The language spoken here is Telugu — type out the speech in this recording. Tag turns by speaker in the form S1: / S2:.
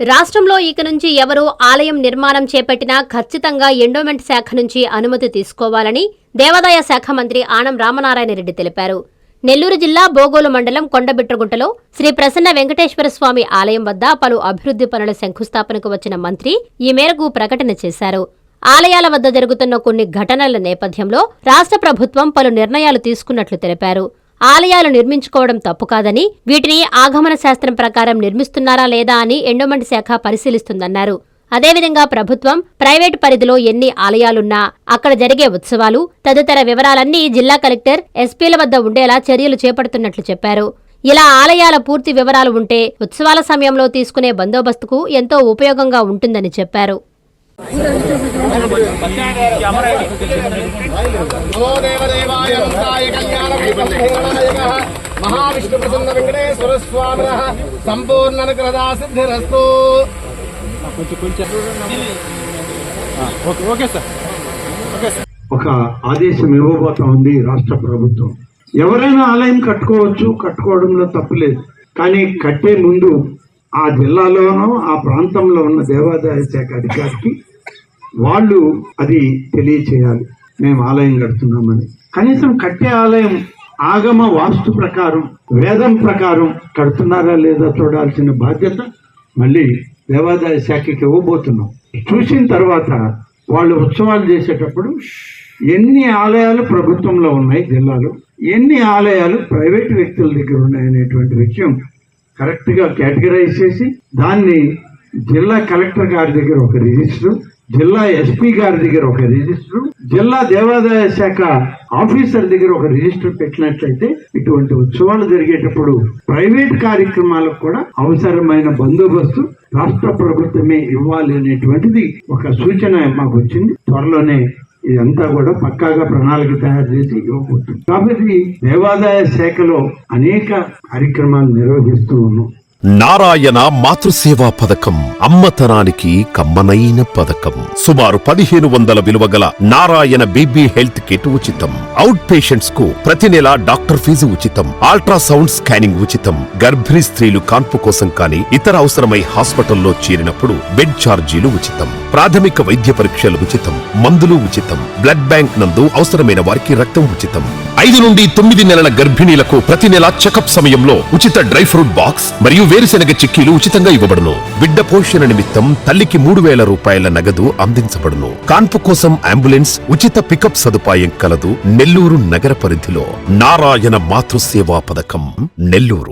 S1: రాష్ట్రంలో ఇక నుంచి ఎవరు ఆలయం నిర్మాణం చేపట్టినా ఖచ్చితంగా ఎండోమెంట్ శాఖ నుంచి అనుమతి తీసుకోవాలని దేవాదాయ శాఖ మంత్రి ఆనం రామనారాయణ రెడ్డి తెలిపారు. నెల్లూరు జిల్లా బోగోలు మండలం కొండబిట్రగుంటలో శ్రీ ప్రసన్న వెంకటేశ్వర స్వామి ఆలయం వద్ద పలు అభివృద్ధి పనుల శంకుస్థాపనకు వచ్చిన మంత్రి ఈ మేరకు ప్రకటన చేశారు. ఆలయాల వద్ద జరుగుతున్న కొన్ని ఘటనల నేపథ్యంలో రాష్ట్ర ప్రభుత్వం పలు నిర్ణయాలు తీసుకున్నట్లు తెలిపారు. ఆలయాలు నిర్మించుకోవడం తప్పు కాదని, వీటిని ఆగమన శాస్త్రం ప్రకారం నిర్మిస్తున్నారా లేదా అని ఎండోమెంట్ శాఖ పరిశీలిస్తుందన్నారు. అదేవిధంగా ప్రభుత్వం ప్రైవేటు పరిధిలో ఎన్ని ఆలయాలున్నా అక్కడ జరిగే ఉత్సవాలు తదితర వివరాలన్నీ జిల్లా కలెక్టర్, ఎస్పీల వద్ద ఉండేలా చర్యలు చేపడుతున్నట్లు చెప్పారు. ఇలా ఆలయాల పూర్తి వివరాలు ఉంటే ఉత్సవాల సమయంలో తీసుకునే బందోబస్తుకు ఎంతో ఉపయోగంగా ఉంటుందని చెప్పారు.
S2: మహావిష్ణు ప్రసన్న వెంకటేశ్వర స్వామి సంపూర్ణ సిద్ధిరస్తు.
S3: ఒక ఆదేశం ఇవ్వబోతా ఉంది రాష్ట్ర ప్రభుత్వం. ఎవరైనా ఆలయం కట్టుకోవచ్చు, కట్టుకోవడంలో తప్పులేదు. కానీ కట్టే ముందు ఆ జిల్లాలోనో ఆ ప్రాంతంలో ఉన్న దేవాదాయ శాఖ అధికారికి వాళ్ళు అది తెలియచేయాలి, మేము ఆలయం కడుతున్నామని. కనీసం కట్టే ఆలయం ఆగమ వాస్తు ప్రకారం, వేదం ప్రకారం కడుతున్నారా లేదా చూడాల్సిన బాధ్యత మళ్ళీ దేవాదాయ శాఖకి ఇవ్వబోతున్నాం. చూసిన తర్వాత వాళ్ళు ఉత్సవాలు చేసేటప్పుడు ఎన్ని ఆలయాలు ప్రభుత్వంలో ఉన్నాయి జిల్లాలో, ఎన్ని ఆలయాలు ప్రైవేటు వ్యక్తుల దగ్గర ఉన్నాయనేటువంటి విషయం కరెక్ట్గా కేటగరైజ్ చేసి దాన్ని జిల్లా కలెక్టర్ గారి దగ్గర ఒక రిజిస్టర్, జిల్లా ఎస్పీ గారి దగ్గర ఒక రిజిస్టర్, జిల్లా దేవాదాయ శాఖ ఆఫీసర్ దగ్గర ఒక రిజిస్టర్ పెట్టినట్లయితే ఇటువంటి ఉత్సవాలు జరిగేటప్పుడు ప్రైవేట్ కార్యక్రమాలకు కూడా అవసరమైన బందోబస్తు రాష్ట్ర ప్రభుత్వమే ఇవ్వాలి అనేటువంటిది ఒక సూచన మాకు వచ్చింది. త్వరలోనే ఇదంతా కూడా పక్కాగా ప్రణాళిక తయారు చేసి ఇవ్వబోతుంది. కాబట్టి దేవాదాయ శాఖలో అనేక కార్యక్రమాలు నిర్వహిస్తూ ఉన్నాం.
S4: నారాయణ మాతృసేవా పథకం అమ్మతనానికి కమ్మనైన పథకం. సుమారు 1500 విలువగల నారాయణ బేబీ హెల్త్ కిట్ ఉచితం. అవుట్ పేషెంట్స్ కు ప్రతి నెల డాక్టర్ ఫీజు ఉచితం. అల్ట్రాసౌండ్ స్కానింగ్ ఉచితం. గర్భిణీ స్త్రీలు కాన్పు కోసం కానీ ఇతర అవసరమై హాస్పిటల్లో చేరినప్పుడు బెడ్ ఛార్జీలు ఉచితం. ప్రాథమిక వైద్య పరీక్షలు ఉచితం. మందులు ఉచితం. బ్లడ్ బ్యాంక్ నందు అవసరమైన వారికి రక్తం ఉచితం. 5 నుండి 9 నెలల గర్భిణీలకు ప్రతి నెల చెకప్ సమయంలో ఉచిత డ్రై ఫ్రూట్ బాక్స్ మరియు వేరుశెనగ చిక్కీలు ఉచితంగా ఇవ్వబడును. బిడ్డ పోషణ నిమిత్తం తల్లికి 3000 రూపాయల నగదు అందించబడును. కాన్పు కోసం అంబులెన్స్ ఉచిత పికప్ సదుపాయం కలదు. నెల్లూరు నగర పరిధిలో నారాయణ మాతృసేవా పథకం, నెల్లూరు.